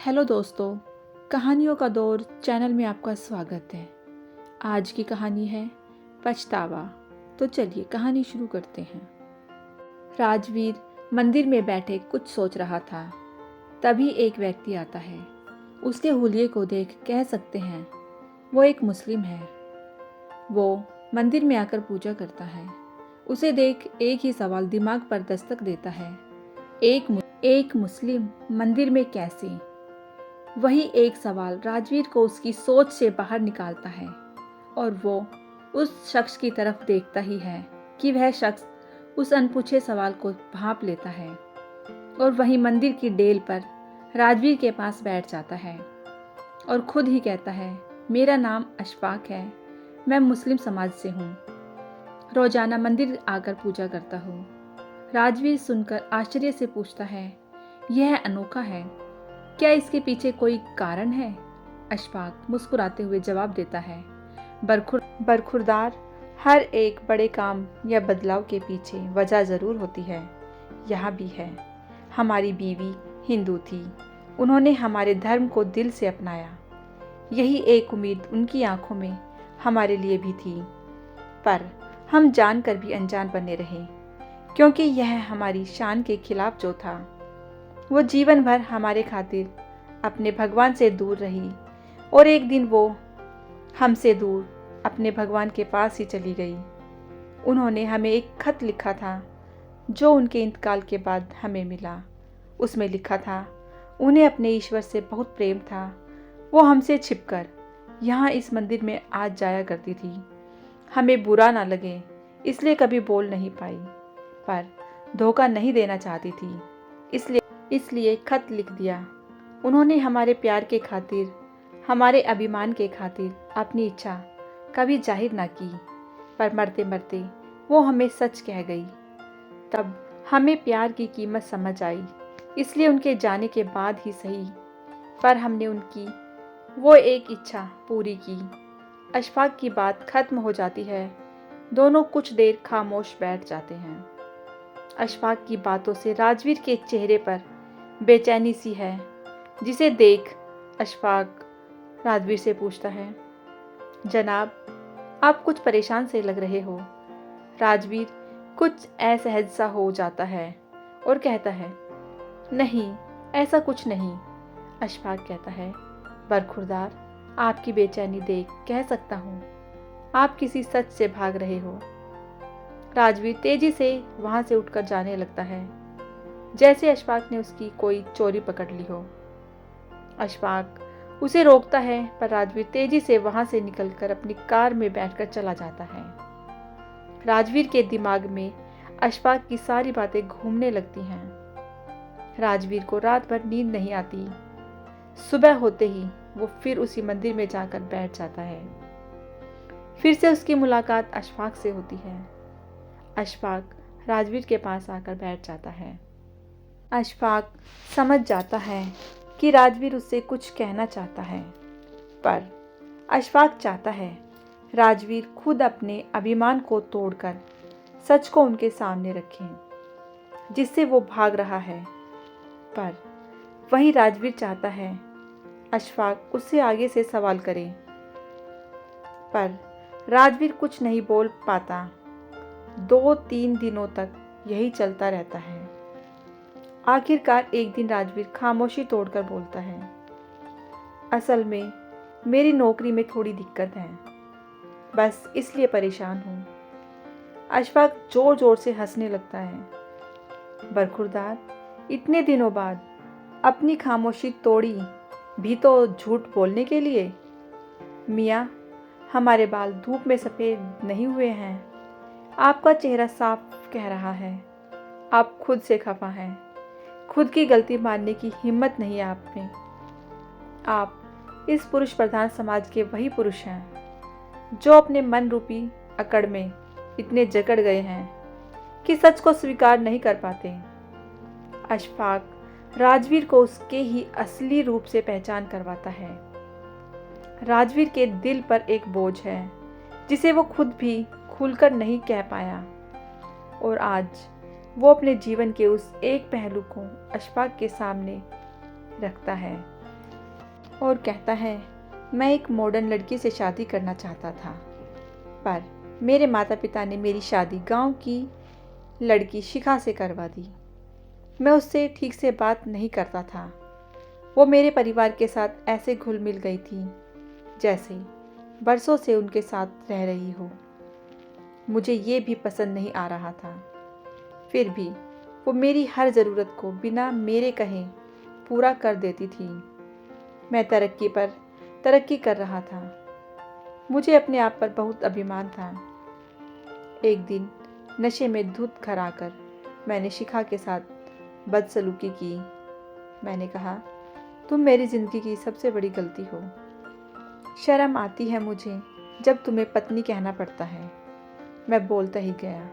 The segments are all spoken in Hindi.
हेलो दोस्तों, कहानियों का दौर चैनल में आपका स्वागत है। आज की कहानी है पछतावा। तो चलिए कहानी शुरू करते हैं। राजवीर मंदिर में बैठे कुछ सोच रहा था। तभी एक व्यक्ति आता है। उसके हुलिये को देख कह सकते हैं वो एक मुस्लिम है। वो मंदिर में आकर पूजा करता है। उसे देख एक ही सवाल दिमाग पर दस्तक देता है, एक मुस्लिम मंदिर में कैसे? वही एक सवाल राजवीर को उसकी सोच से बाहर निकालता है और वो उस शख्स की तरफ देखता ही है कि वह शख्स उस अनपूछे सवाल को भांप लेता है और वही मंदिर की डेल पर राजवीर के पास बैठ जाता है और खुद ही कहता है, मेरा नाम अशफाक है, मैं मुस्लिम समाज से हूँ, रोजाना मंदिर आकर पूजा करता हूँ। राजवीर सुनकर आश्चर्य से पूछता है, यह अनोखा है, क्या इसके पीछे कोई कारण है? अशफाक मुस्कुराते हुए जवाब देता है, बरखुरदार, हर एक बड़े काम या बदलाव के पीछे वजह जरूर होती है। यहाँ भी है। हमारी बीवी हिंदू थी, उन्होंने हमारे धर्म को दिल से अपनाया। यही एक उम्मीद उनकी आंखों में हमारे लिए भी थी, पर हम जानकर भी अनजान बने रहे, क्योंकि यह हमारी शान के खिलाफ जो था। वो जीवन भर हमारे खातिर अपने भगवान से दूर रही और एक दिन वो हमसे दूर अपने भगवान के पास ही चली गई। उन्होंने हमें एक खत लिखा था जो उनके इंतकाल के बाद हमें मिला। उसमें लिखा था, उन्हें अपने ईश्वर से बहुत प्रेम था। वो हमसे छिपकर यहाँ इस मंदिर में आज जाया करती थी। हमें बुरा ना लगे इसलिए कभी बोल नहीं पाई, पर धोखा नहीं देना चाहती थी, इसलिए खत लिख दिया। उन्होंने हमारे प्यार के खातिर, हमारे अभिमान के खातिर अपनी इच्छा कभी जाहिर ना की, पर मरते मरते वो हमें सच कह गई। तब हमें प्यार की कीमत समझ आई, इसलिए उनके जाने के बाद ही सही, पर हमने उनकी वो एक इच्छा पूरी की। अशफाक की बात खत्म हो जाती है। दोनों कुछ देर खामोश बैठ जाते हैं। अशफाक की बातों से राजवीर के चेहरे पर बेचैनी सी है, जिसे देख अशफाक राजवीर से पूछता है, जनाब, आप कुछ परेशान से लग रहे हो। राजवीर कुछ असहज सा हो जाता है और कहता है, नहीं, ऐसा कुछ नहीं। अशफाक कहता है, बरखुरदार, आपकी बेचैनी देख कह सकता हूँ आप किसी सच से भाग रहे हो। राजवीर तेजी से वहां से उठकर जाने लगता है, जैसे अशफाक ने उसकी कोई चोरी पकड़ ली हो। अशफाक उसे रोकता है, पर राजवीर तेजी से वहां से निकलकर अपनी कार में बैठकर चला जाता है। राजवीर के दिमाग में अशफाक की सारी बातें घूमने लगती हैं। राजवीर को रात भर नींद नहीं आती। सुबह होते ही वो फिर उसी मंदिर में जाकर बैठ जाता है। फिर से उसकी मुलाकात अशफाक से होती है। अशफाक राजवीर के पास आकर बैठ जाता है। अशफाक समझ जाता है कि राजवीर उससे कुछ कहना चाहता है, पर अशफाक चाहता है राजवीर खुद अपने अभिमान को तोड़कर सच को उनके सामने रखे, जिससे वो भाग रहा है। पर वही राजवीर चाहता है अशफाक उससे आगे से सवाल करे, पर राजवीर कुछ नहीं बोल पाता। 2-3 दिनों तक यही चलता रहता है। आखिरकार एक दिन राजवीर खामोशी तोड़कर बोलता है, असल में मेरी नौकरी में थोड़ी दिक्कत है, बस इसलिए परेशान हूँ। अशफाक जोर जोर से हंसने लगता है। बरखुरदार, इतने दिनों बाद अपनी खामोशी तोड़ी भी तो झूठ बोलने के लिए? मियाँ, हमारे बाल धूप में सफ़ेद नहीं हुए हैं। आपका चेहरा साफ कह रहा है, आप खुद से खफा हैं। खुद की गलती मानने की हिम्मत नहीं है आप में। आप इस पुरुष प्रधान समाज के वही पुरुष हैं जो अपने मन रूपी अकड़ में इतने जकड़ गए हैं कि सच को स्वीकार नहीं कर पाते। अशफाक राजवीर को उसके ही असली रूप से पहचान करवाता है। राजवीर के दिल पर एक बोझ है जिसे वो खुद भी खुलकर नहीं कह पाया, और आज वो अपने जीवन के उस एक पहलू को अशफाक के सामने रखता है और कहता है, मैं एक मॉडर्न लड़की से शादी करना चाहता था, पर मेरे माता पिता ने मेरी शादी गांव की लड़की शिखा से करवा दी। मैं उससे ठीक से बात नहीं करता था। वो मेरे परिवार के साथ ऐसे घुल मिल गई थी जैसे बरसों से उनके साथ रह रही हो। मुझे ये भी पसंद नहीं आ रहा था। फिर भी वो मेरी हर ज़रूरत को बिना मेरे कहे पूरा कर देती थी। मैं तरक्की पर तरक्की कर रहा था। मुझे अपने आप पर बहुत अभिमान था। एक दिन नशे में धुत कराकर मैंने शिखा के साथ बदसलूकी की। मैंने कहा, तुम मेरी ज़िंदगी की सबसे बड़ी गलती हो। शर्म आती है मुझे जब तुम्हें पत्नी कहना पड़ता है। मैं बोलता ही गया।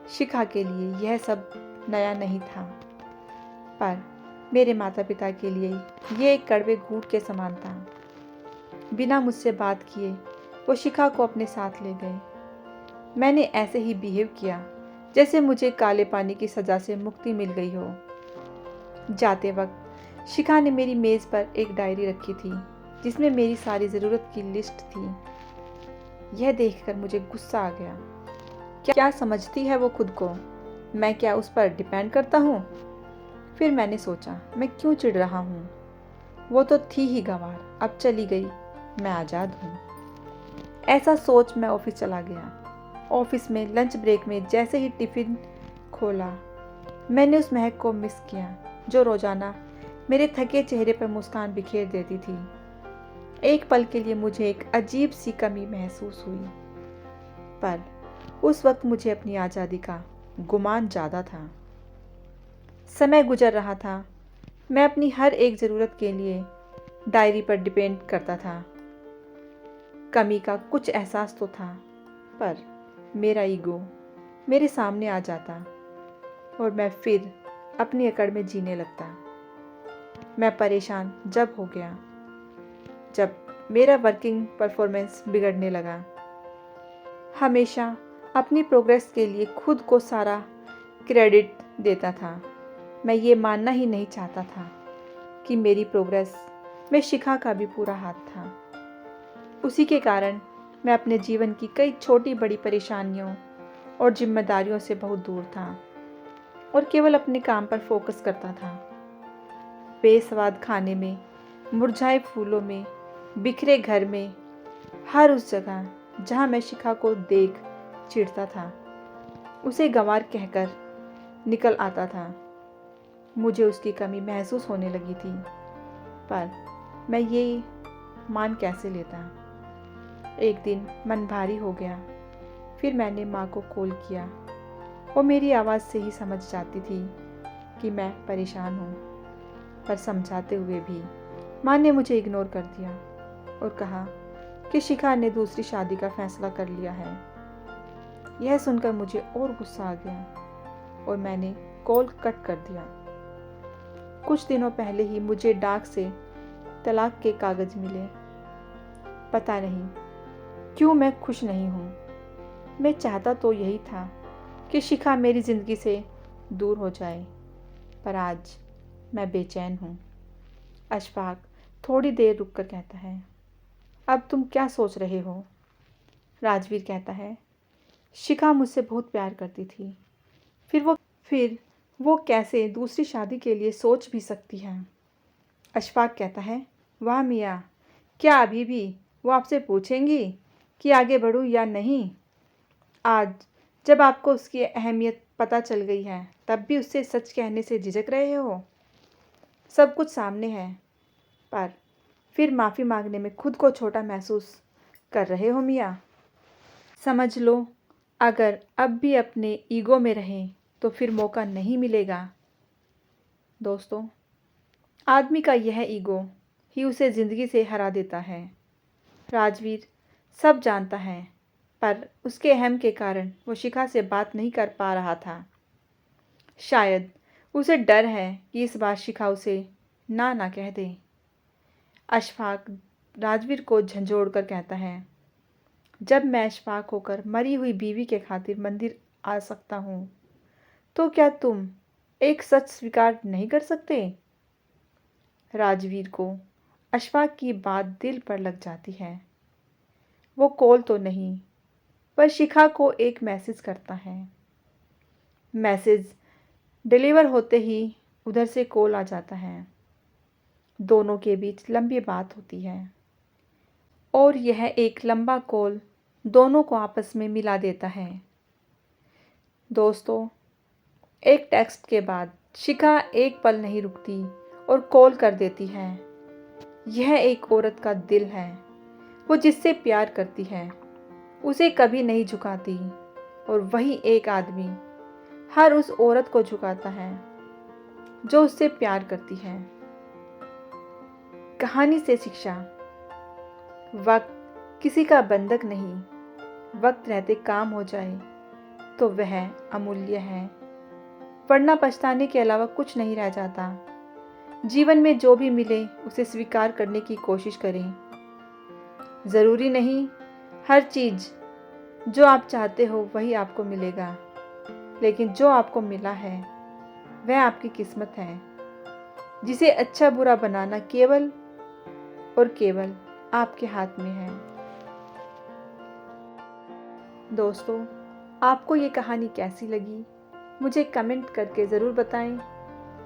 शिखा के लिए यह सब नया नहीं था, पर मेरे माता पिता के लिए ये एक कड़वे घूंट के समान था। बिना मुझसे बात किए वो शिखा को अपने साथ ले गए। मैंने ऐसे ही बिहेव किया जैसे मुझे काले पानी की सज़ा से मुक्ति मिल गई हो। जाते वक्त शिखा ने मेरी मेज़ पर एक डायरी रखी थी जिसमें मेरी सारी ज़रूरत की लिस्ट थी। यह देखकर मुझे गुस्सा आ गया। क्या समझती है वो खुद को? मैं क्या उस पर डिपेंड करता हूँ? फिर मैंने सोचा, मैं क्यों चिढ़ रहा हूँ? वो तो थी ही गंवार, अब चली गई, मैं आज़ाद हूँ। ऐसा सोच मैं ऑफिस चला गया। ऑफिस में लंच ब्रेक में जैसे ही टिफ़िन खोला, मैंने उस महक को मिस किया जो रोज़ाना मेरे थके चेहरे पर मुस्कान बिखेर देती थी। एक पल के लिए मुझे एक अजीब सी कमी महसूस हुई, पर उस वक्त मुझे अपनी आज़ादी का गुमान ज़्यादा था। समय गुजर रहा था। मैं अपनी हर एक ज़रूरत के लिए डायरी पर डिपेंड करता था। कमी का कुछ एहसास तो था, पर मेरा ईगो मेरे सामने आ जाता और मैं फिर अपनी अकड़ में जीने लगता। मैं परेशान जब हो गया जब मेरा वर्किंग परफॉर्मेंस बिगड़ने लगा। हमेशा अपनी प्रोग्रेस के लिए खुद को सारा क्रेडिट देता था। मैं ये मानना ही नहीं चाहता था कि मेरी प्रोग्रेस में शिखा का भी पूरा हाथ था। उसी के कारण मैं अपने जीवन की कई छोटी बड़ी परेशानियों और जिम्मेदारियों से बहुत दूर था और केवल अपने काम पर फोकस करता था। बेस्वाद खाने में, मुरझाए फूलों में, बिखरे घर में, हर उस जगह जहाँ मैं शिखा को देख चिढ़ता था, उसे गंवार कहकर निकल आता था। मुझे उसकी कमी महसूस होने लगी थी, पर मैं ये मान कैसे लेता। एक दिन मन भारी हो गया। फिर मैंने माँ को कॉल किया। वो मेरी आवाज़ से ही समझ जाती थी कि मैं परेशान हूँ, पर समझाते हुए भी माँ ने मुझे इग्नोर कर दिया और कहा कि शिखा ने दूसरी शादी का फैसला कर लिया है। यह सुनकर मुझे और गुस्सा आ गया और मैंने कॉल कट कर दिया। कुछ दिनों पहले ही मुझे डाक से तलाक के कागज़ मिले। पता नहीं क्यों मैं खुश नहीं हूँ। मैं चाहता तो यही था कि शिखा मेरी ज़िंदगी से दूर हो जाए, पर आज मैं बेचैन हूँ। अशफाक थोड़ी देर रुककर कहता है, अब तुम क्या सोच रहे हो? राजवीर कहता है, शिखा मुझसे बहुत प्यार करती थी। फिर वो कैसे दूसरी शादी के लिए सोच भी सकती है? अशफाक कहता है, वाह मियाँ, क्या अभी भी वो आपसे पूछेंगी कि आगे बढ़ूँ या नहीं? आज जब आपको उसकी अहमियत पता चल गई है, तब भी उससे सच कहने से झिझक रहे हो? सब कुछ सामने है, पर फिर माफ़ी मांगने में खुद को छोटा महसूस कर रहे हो मियाँ। समझ लो, अगर अब भी अपने ईगो में रहें तो फिर मौका नहीं मिलेगा। दोस्तों, आदमी का यह ईगो ही उसे ज़िंदगी से हरा देता है। राजवीर सब जानता है, पर उसके अहम के कारण वो शिखा से बात नहीं कर पा रहा था। शायद उसे डर है कि इस बार शिखा उसे ना कह दे। अशफाक राजवीर को झंझोड़ कर कहता है, जब मैं अशफाक होकर मरी हुई बीवी के खातिर मंदिर आ सकता हूँ, तो क्या तुम एक सच स्वीकार नहीं कर सकते? राजवीर को अशफाक की बात दिल पर लग जाती है। वो कॉल तो नहीं, पर शिखा को एक मैसेज करता है। मैसेज डिलीवर होते ही उधर से कॉल आ जाता है। दोनों के बीच लंबी बात होती है और यह एक लंबा कॉल दोनों को आपस में मिला देता है। दोस्तों, एक टेक्स्ट के बाद शिखा एक पल नहीं रुकती और कॉल कर देती है। यह एक औरत का दिल है। वो जिससे प्यार करती है उसे कभी नहीं झुकाती, और वही एक आदमी हर उस औरत को झुकाता है जो उससे प्यार करती है। कहानी से शिक्षा: वक्त किसी का बंधक नहीं, वक्त रहते काम हो जाए तो वह अमूल्य है, वरना पछताने के अलावा कुछ नहीं रह जाता। जीवन में जो भी मिले उसे स्वीकार करने की कोशिश करें। ज़रूरी नहीं हर चीज़ जो आप चाहते हो वही आपको मिलेगा, लेकिन जो आपको मिला है वह आपकी किस्मत है, जिसे अच्छा बुरा बनाना केवल और केवल आपके हाथ में है। दोस्तों, आपको ये कहानी कैसी लगी मुझे कमेंट करके ज़रूर बताएं।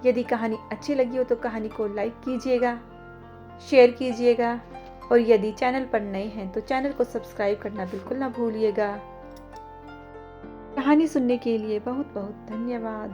यदि कहानी अच्छी लगी हो तो कहानी को लाइक कीजिएगा, शेयर कीजिएगा, और यदि चैनल पर नए हैं तो चैनल को सब्सक्राइब करना बिल्कुल ना भूलिएगा। कहानी सुनने के लिए बहुत बहुत धन्यवाद।